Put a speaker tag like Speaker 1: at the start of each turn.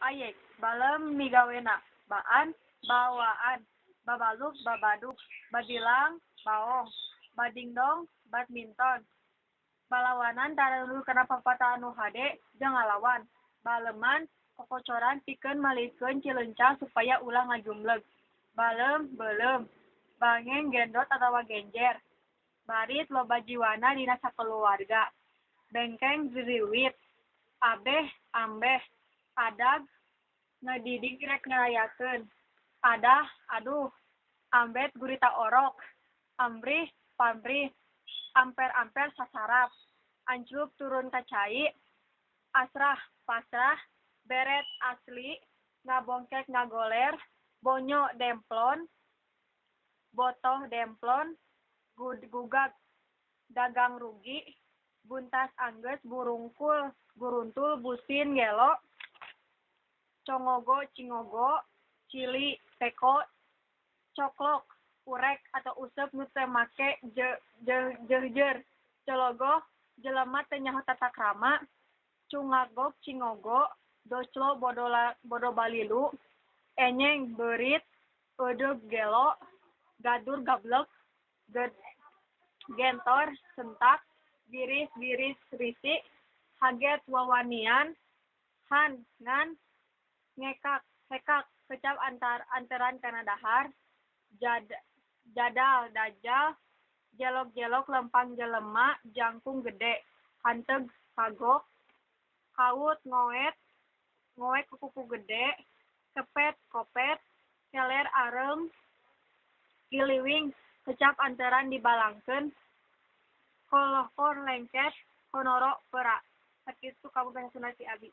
Speaker 1: ayek, balem migawena, baan, bawaan, babaluk, babaduk, badilang, baong, badingdong, badminton, balawanan taralu kana papata anu hade jeung ngalawan, baleman, kokocoran pikeun malikeun cileunca supaya ulah ngajumleg, balem, beulem, bangeng gendot atawa genjer, barit loba jiwana dina sakeluarga, bengkeng ziriwit, abeh, ambeh, adag, ngadidik rek ngarayakeun, adah, aduh, ambet gurita orok, ambrih, pamrih, amper-amper sasarap, ancluk turun ka cai, asrah, pasrah, beret asli, ngabongkek ngagoler, bonyo demplon, botoh demplon, gugag, dagang rugi, buntas anggeus, burungkul, guruntul, busin, gelo, congogo, cingogo, cili, teko, coklok, urek atau usep nu teu make jeuhjeur, cologo, jelema teu nyaho tatakrama, cungagok, cingogo, doclo, bodo balilu, enyeng, beurit, eudeg, gelo, gadur, gablek, gentor, sentak, biris, risi, haget, wawanian, han, ngan, ngekak, hekak, kecap antaran kana dahar, jadal, dajal, jelok, lempang jelema, jangkung gede, hanteg, kagok, kaut, ngoet kuku gede, kepet, kopet, keler, areng, giliwing, kecap antaran dibalangkeun, kolohor, lengket, honoro, perak. Sakitu kamu bahasa Sunda ti Abi.